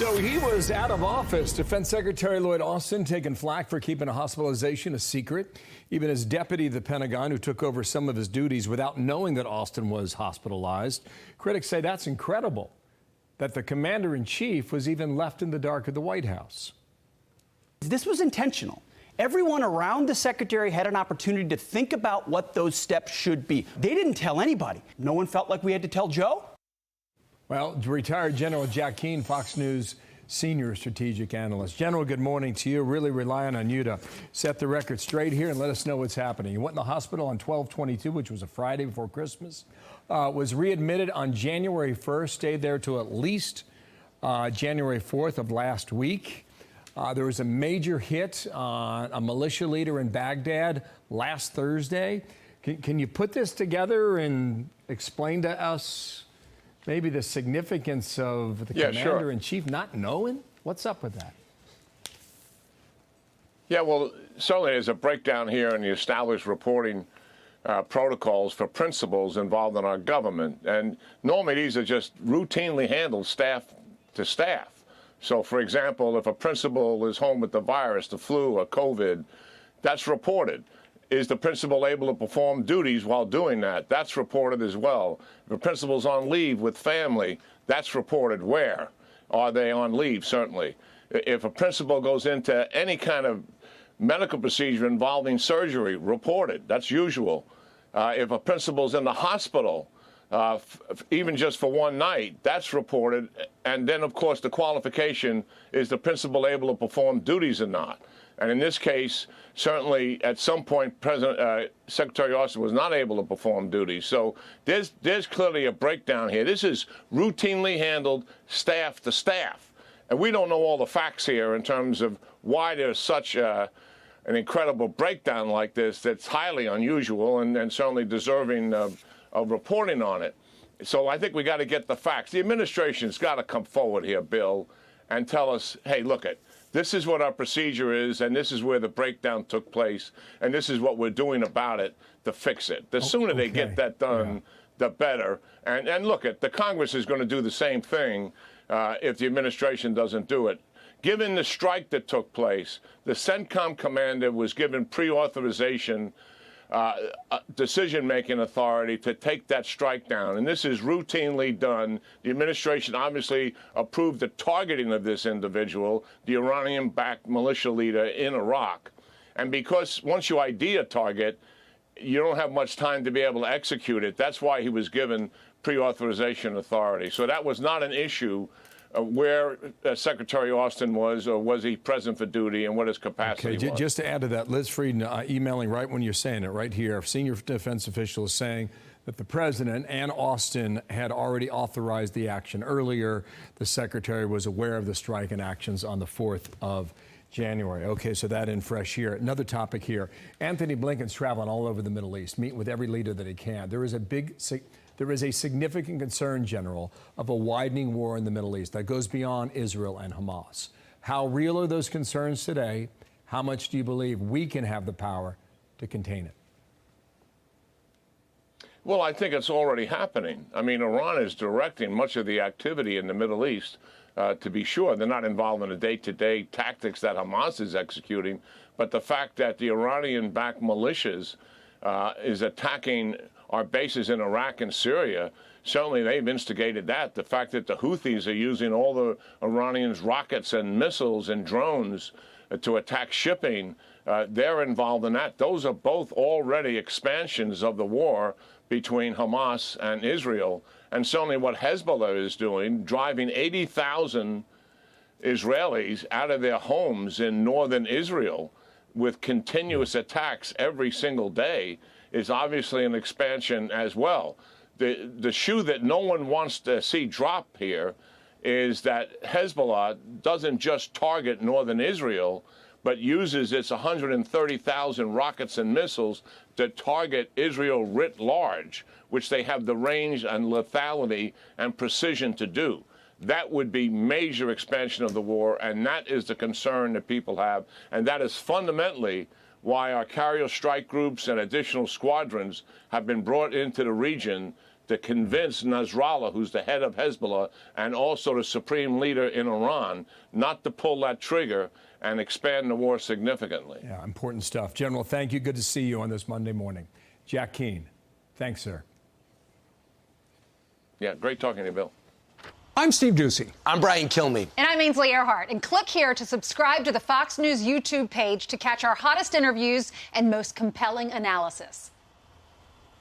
So he was out of office. Defense Secretary Lloyd Austin taking flack for keeping a hospitalization a secret. Even his deputy at the Pentagon, who took over some of his duties without knowing that Austin was hospitalized. Critics say that's incredible, that the commander-in-chief was even left in the dark at the White House. This was intentional. Everyone around the secretary had an opportunity to think about what those steps should be. They didn't tell anybody. No one felt like we had to tell Joe. Well, retired General Jack Keane, Fox News senior strategic analyst. General, good morning to you. Really relying on you to set the record straight here and let us know what's happening. You went in the hospital on 12/22, which was a Friday before Christmas. Was readmitted on January 1st, stayed there till at least January 4th of last week. There was a major hit on a militia leader in Baghdad last Thursday. Can you put this together and explain to us maybe the significance of the commander-in-chief not knowing? What's up with that? Yeah, well, certainly there's a breakdown here in the established reporting protocols for principals involved in our government. And normally these are just routinely handled staff to staff. So, for example, if a principal is home with the virus, the flu or COVID, that's reported. Is the principal able to perform duties while doing that? That's reported as well. If a principal's on leave with family, that's reported. Where are they on leave? Certainly. If a principal goes into any kind of medical procedure involving surgery, reported. That's usual. If a principal's in the hospital, even just for one night, that's reported. And then, of course, the qualification is the principal able to perform duties or not. And in this case, certainly at some point, Secretary Austin was not able to perform duties. So there's clearly a breakdown here. This is routinely handled staff to staff. And we don't know all the facts here in terms of why there's such an incredible breakdown like this that's highly unusual and certainly deserving of reporting on it. So I think we got to get the facts. The administration's got to come forward here, Bill, and tell us, hey, look it. This is what our procedure is, and this is where the breakdown took place, and this is what we're doing about it to fix it. The sooner they get that done, the better. And look, the Congress is going to do the same thing if the administration doesn't do it. Given the strike that took place, the CENTCOM commander was given pre-authorization decision-making authority to take that strike down. And this is routinely done. The administration obviously approved the targeting of this individual, the Iranian-backed militia leader in Iraq. And because once you ID a target, you don't have much time to be able to execute it. That's why he was given pre-authorization authority. So that was not an issue where Secretary Austin was, or was he present for duty, and what his capacity was. Just to add to that, Liz Frieden emailing right when you're saying it, right here, a senior defense official is saying that the president and Austin had already authorized the action earlier. The secretary was aware of the strike and actions on the 4th of January. Okay, so that in fresh here. Another topic here. Anthony Blinken's traveling all over the Middle East, meeting with every leader that he can. There is a significant concern, General, of a widening war in the Middle East that goes beyond Israel and Hamas. How real are those concerns today? How much do you believe we can have the power to contain it? Well, I think it's already happening. I mean, Iran is directing much of the activity in the Middle East, to be sure. They're not involved in the day-to-day tactics that Hamas is executing, but the fact that the Iranian-backed militias is attacking our bases in Iraq and Syria, certainly they've instigated that. The fact that the Houthis are using all the Iranians' rockets and missiles and drones to attack shipping, they're involved in that. Those are both already expansions of the war between Hamas and Israel. And certainly what Hezbollah is doing, driving 80,000 Israelis out of their homes in northern Israel with continuous attacks every single day, is obviously an expansion as well. The shoe that no one wants to see drop here is that Hezbollah doesn't just target northern Israel, but uses its 130,000 rockets and missiles to target Israel writ large, which they have the range and lethality and precision to do. That would be major expansion of the war, and that is the concern that people have, and that is fundamentally why our carrier strike groups and additional squadrons have been brought into the region to convince Nasrallah, who's the head of Hezbollah and also the supreme leader in Iran, not to pull that trigger and expand the war significantly. Yeah, important stuff. General, thank you. Good to see you on this Monday morning. Jack Keane, thanks, sir. Yeah, great talking to you, Bill. I'm Steve Doocy. I'm Brian Kilmeade. And I'm Ainsley Earhart. And click here to subscribe to the Fox News YouTube page to catch our hottest interviews and most compelling analysis.